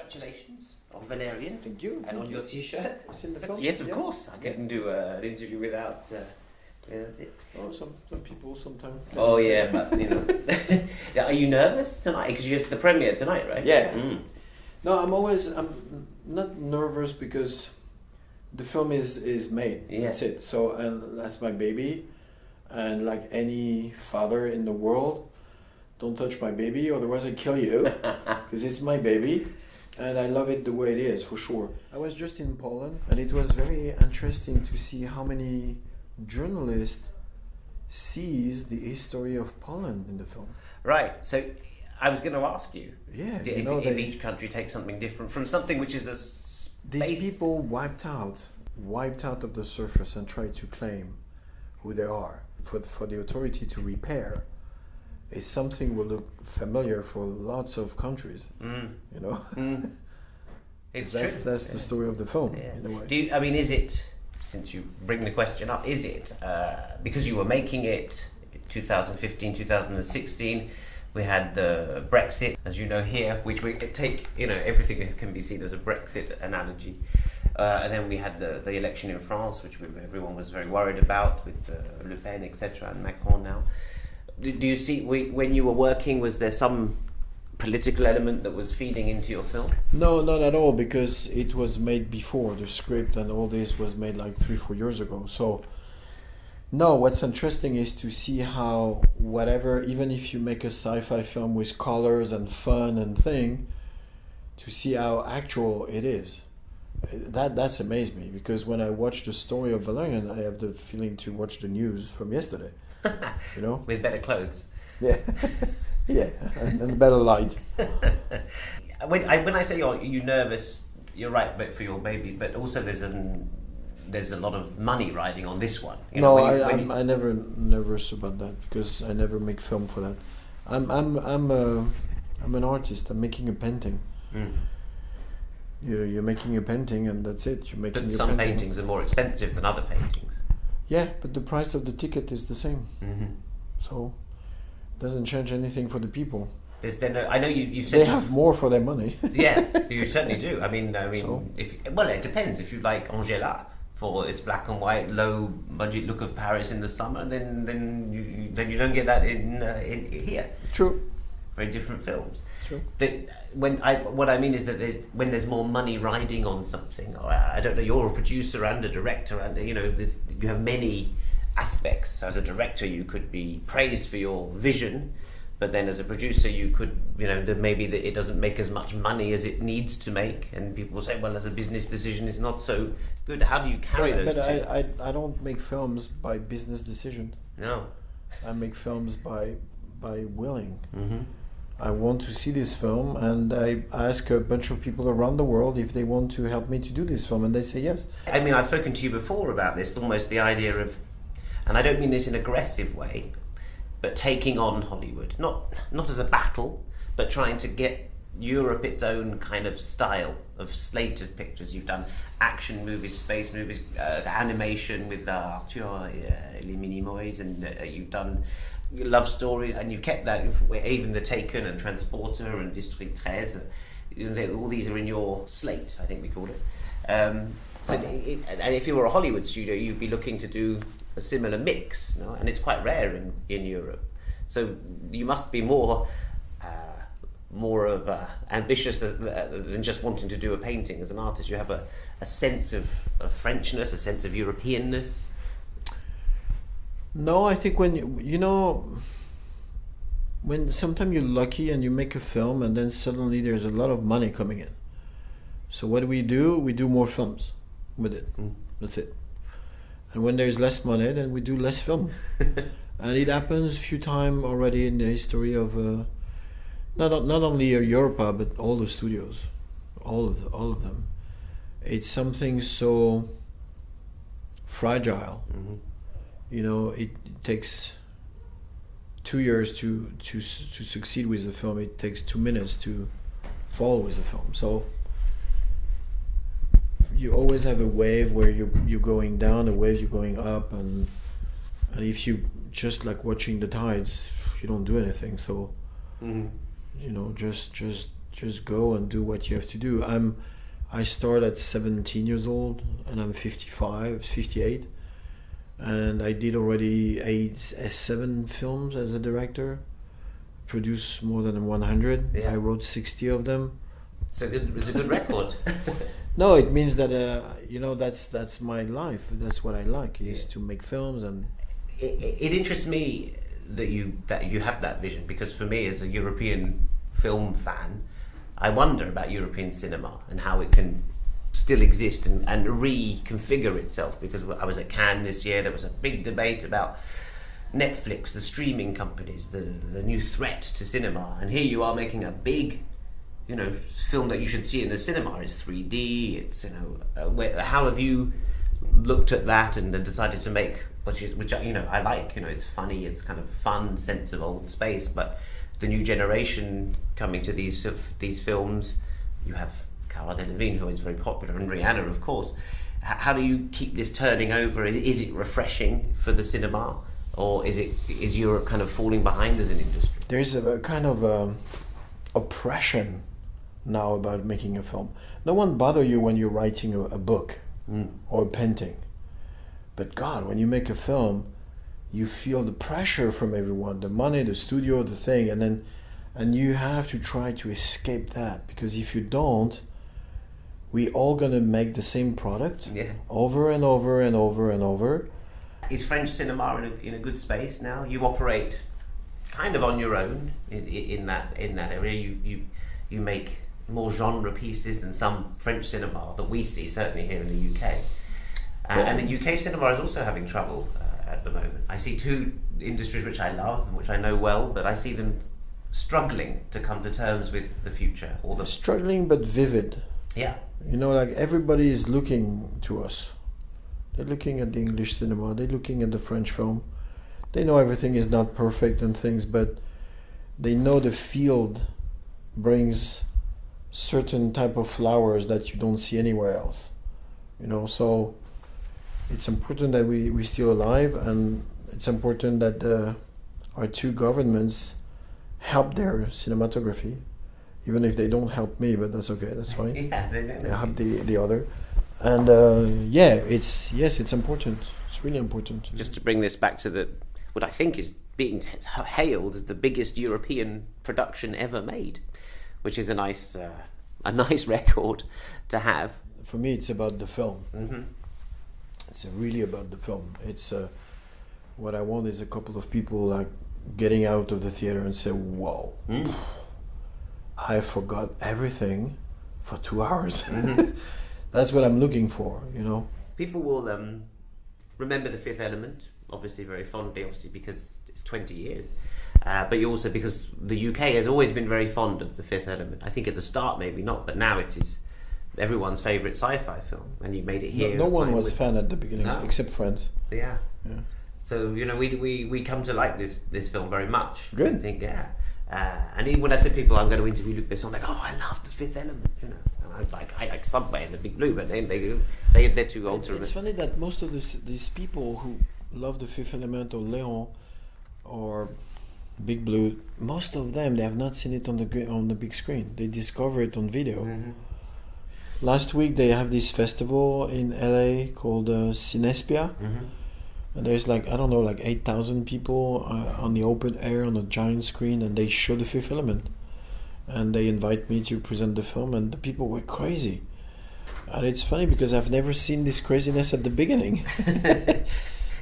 congratulations on Valerian. Thank you. And on your T-shirt. It's in the film? Yes, of Yeah. course. I couldn't do an interview without it. Oh, some people sometimes. Oh yeah, but you know. Yeah, are you nervous tonight? Because you have the premiere tonight, right? Yeah. Mm. No, I'm not nervous because the film is made. Yeah. That's it. So, and that's my baby. And like any father in the world, don't touch my baby, otherwise I kill you. Because it's my baby. And I love it the way it is, for sure. I was just in Poland, and it was very interesting to see how many journalists sees the history of Poland in the film. Right. So, I was going to ask you. Yeah, If each country takes something different from something which is a these space. people wiped out of the surface and tried to claim who they are. For the authority to repair is something will look familiar for lots of countries. You know. It's that's true. the story of the film, Yeah. in a way. Is it, since you bring the question up, is it because you were making it 2015, 2016, we had the Brexit, as you know here, which we take, everything can be seen as a Brexit analogy. And then we had the election in France, which everyone was very worried about with Le Pen, etc., and Macron now. Do you see, when you were working, was there some political element that was feeding into your film? No, not at all, because it was made before. The script and all this was made like 3-4 years ago. So, no, what's interesting is to see how whatever, even if you make a sci-fi film with colors and fun and thing, to see how actual it is. That's amazed me, because when I watch the story of Valerian, I have the feeling to watch the news from yesterday. You know, With better clothes. yeah, yeah, and better light. When I say you're nervous, you're right, but for your baby, but also there's a lot of money riding on this one. I never nervous about that, because I never make film for that. I'm an artist. I'm making a painting. You're making a painting, and that's it. You're making. But some paintings are more expensive than other paintings. Yeah, but the price of the ticket is the same. So it doesn't change anything for the people. I know you've said they have more for their money. Yeah, you certainly do. I mean, So? it depends. If you like Angela for its black and white, low budget look of Paris in the summer, then you don't get that in here. True. Very different films. True. What I mean is that when there's more money riding on something, or I don't know, you're a producer and a director, and you have many aspects. So as a director, you could be praised for your vision, but then as a producer, you could, that maybe that it doesn't make as much money as it needs to make, and people will say, well, as a business decision, it's not so good. How do you carry those two? I don't make films by business decision. No. I make films by willing. I want to see this film, and I ask a bunch of people around the world if they want to help me to do this film, and they say yes. I mean, I've spoken to you before about this, almost the idea of, and I don't mean this in an aggressive way, but taking on Hollywood, not as a battle, but trying to get Europe its own kind of style of slate of pictures. You've done action movies, space movies, animation with Arthur Les Minimoys, and you've done love stories, and you've kept that, even The Taken and Transporter and District 13, all these are in your slate, I think we called it. And if you were a Hollywood studio, you'd be looking to do a similar mix, and it's quite rare in Europe. So you must be more ambitious than just wanting to do a painting. As an artist, you have a sense of Frenchness, a sense of Europeanness. No, I think when when sometimes you're lucky and you make a film, and then suddenly there's a lot of money coming in. So what do? We do more films with it. That's it. And when there's less money, then we do less film. And it happens a few times already in the history of not only Europa, but all the studios, all of them. It's something so fragile. It takes 2 years to succeed with a film. It takes 2 minutes to fall with a film. So you always have a wave where you're going down, a wave you're going up, and if you just like watching the tides, you don't do anything. So just just go and do what you have to do. I started at 17 years old, and I'm 55, 58, and I did already 7 films as a director, produced more than 100. Yeah. I wrote 60 of them. It's a good record. No, it means that that's my life. That's what I like, is to make films. And it interests me that you have that vision, because for me, as a European film fan, I wonder about European cinema and how it can still exist and reconfigure itself. Because I was at Cannes this year, there was a big debate about Netflix, the streaming companies, the new threat to cinema, and here you are making a big, film that you should see in the cinema is 3D. It's how have you looked at that and then decided to make which I like. It's funny, it's kind of fun sense of old space, but the new generation coming to these films, you have Cara Delevingne, who is very popular, and Rihanna, of course. How do you keep this turning over? Is it refreshing for the cinema, or is Europe kind of falling behind as an industry? There's a kind of oppression now about making a film. No one bother you when you're writing a book or a painting, but God, when you make a film, you feel the pressure from everyone, the money, the studio, the thing, and you have to try to escape that, because if you don't, we all gonna make the same product over and over and over and over. Is French cinema in a good space now? You operate kind of on your own in that area. You make more genre pieces than some French cinema that we see, certainly here in the UK. And the UK cinema is also having trouble at the moment. I see 2 industries which I love and which I know well, but I see them struggling to come to terms with the future. Struggling but vivid. Yeah. Like everybody is looking to us. They're looking at the English cinema, they're looking at the French film. They know everything is not perfect and things, but they know the field brings certain type of flowers that you don't see anywhere else. So it's important that we're still alive, and it's important that our 2 governments help their cinematography, even if they don't help me, but that's okay, that's fine. Yeah, they don't. They help the other. And it's important. It's really important. Just to bring this back to what I think is being hailed as the biggest European production ever made, which is a nice record to have. For me, it's about the film. Mm-hmm. It's really about the film. It's what I want is a couple of people getting out of the theater and say, "Whoa, I forgot everything for 2 hours." Mm-hmm. That's what I'm looking for. People will remember The Fifth Element, obviously very fondly, because it's 20 years. But you also, because the UK has always been very fond of The Fifth Element. I think at the start maybe not, but now it is everyone's favourite sci-fi film, and you made it here. No one was fan at the beginning, except friends. Yeah. So we come to like this film very much. Good. I think and even when I said people I'm going to interview Luc Besson, like, oh, I love The Fifth Element. And I like Subway and The Big Blue, but they're too old to. It's funny that most of these people who love The Fifth Element or Léon or Big Blue, most of them, they have not seen it on the big screen. They discover it on video. Mm-hmm. Last week they have this festival in LA called Cinespia, mm-hmm. and there's 8,000 people on the open air on a giant screen, and they show The Fifth Element, and they invite me to present the film, and the people were crazy. And it's funny because I've never seen this craziness at the beginning.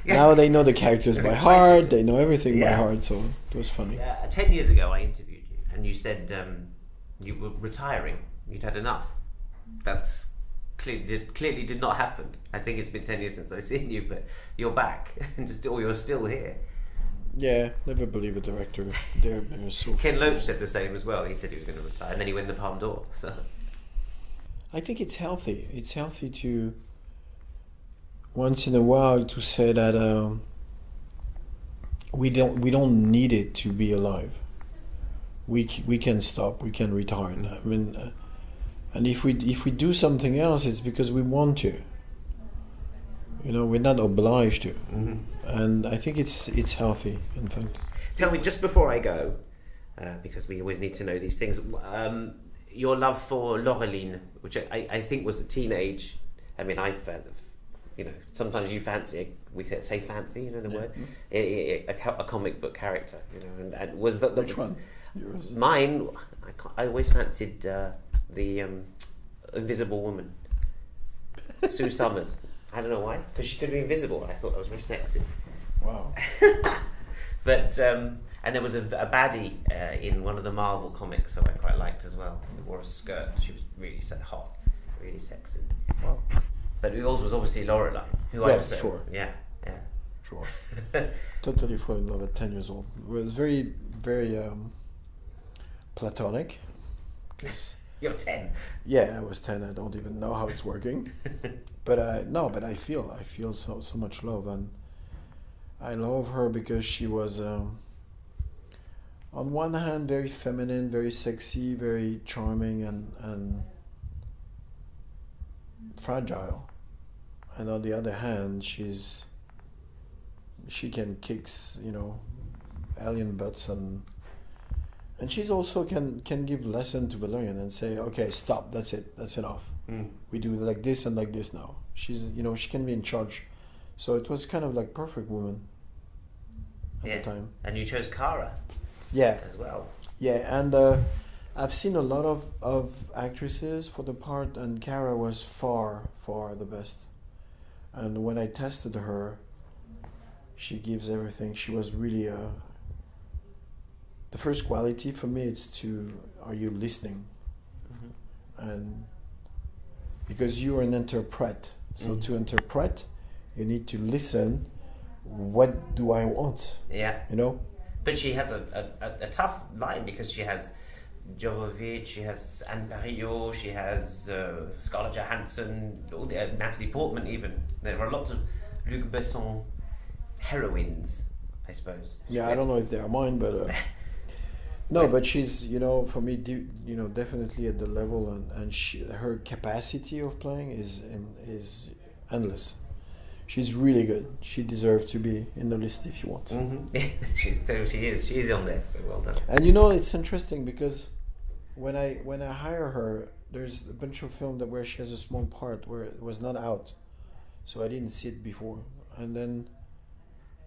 Yeah. Now they know the characters by heart, they know everything by heart, so it was funny. 10 years ago I interviewed you, and you said you were retiring, you'd had enough. That's clearly did not happen. I think it's been 10 years since I've seen you, but you're back, and you're still here. Yeah, never believe a director. They're so Ken Loach said the same as well. He said he was going to retire, and then he won the Palme d'Or. So I think it's healthy. It's healthy to once in a while to say that we don't need it to be alive. We can stop. We can retire. I mean, and if we do something else, it's because we want to. We're not obliged to. Mm-hmm. And I think it's healthy, in fact. Tell me, just before I go, because we always need to know these things, your love for Laureline, which I think was a teenage. I mean, sometimes you fancy. We could say fancy. You know the word. A comic book character. And was that Which one? Yours? Mine. I always fancied the Invisible Woman, Sue Summers. I don't know why, because she could be invisible. I thought that was very sexy. Wow. But and there was a baddie in one of the Marvel comics who I quite liked as well. Who wore a skirt. She was really hot, really sexy. Wow. But yours was obviously Lorelei, who I also sure. Yeah. Sure. Totally fell in love at 10 years old. It was very, very platonic. You're 10. Yeah, I was 10. I don't even know how it's working. But I feel so much love, and I love her because she was on one hand very feminine, very sexy, very charming, and fragile, and on the other hand she can kicks alien butts, and she's also can give lesson to Valerian and say, okay, stop, that's it, that's enough. We do like this and like this now. She's she can be in charge, so it was kind of like perfect woman at the time. And you chose Cara as well. Yeah, and I've seen a lot of actresses for the part, and Cara was far the best. And when I tested her, she gives everything. She was really the first quality for me. It's are you listening? And because you're an interpret, so to interpret, you need to listen. What do I want? Yeah. But she has a tough line because she has Jovovich, she has Anne Barillot, she has Scarlett Johansson, Natalie Portman even. There are lots of Luc Besson heroines, I suppose. Yeah, I don't know if they are mine, but no, but she's for me definitely at the level, and her capacity of playing is endless. She's really good. She deserves to be in the list if you want. She is on there, so well done. And it's interesting because when I hire her, there's a bunch of films where she has a small part where it was not out, so I didn't see it before, and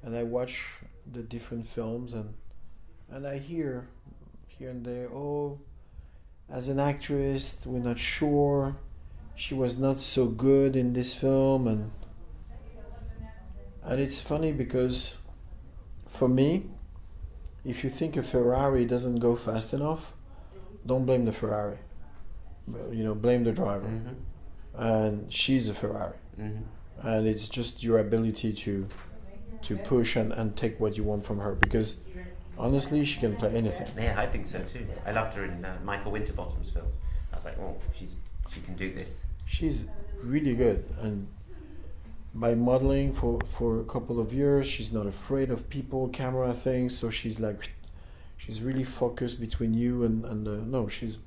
I watch the different films, and I hear here and there, as an actress, we're not sure, she was not so good in this film, and it's funny because for me, if you think a Ferrari doesn't go fast enough, don't blame the Ferrari. Blame the driver. And she's a Ferrari. And it's just your ability to push and take what you want from her, because honestly, she can play anything. Yeah, I think so too. I loved her in Michael Winterbottom's film. I was like, she can do this. She's really good, and by modeling for a couple of years, she's not afraid of people, camera things, so she's really focused between you and she's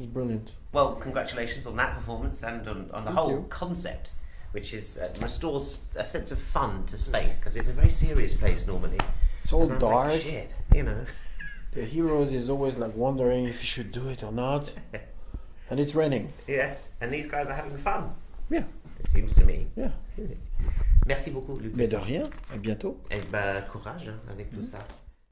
brilliant. Well, congratulations on that performance and on the whole concept, which is restores a sense of fun to space, because it's a very serious place normally. It's all dark. Like, shit, The heroes is always wondering if he should do it or not, and it's raining. Yeah, and these guys are having fun. Yeah. It seems to me. Yeah. Merci beaucoup, Luc. Mais de rien. À bientôt. Et courage avec tout ça.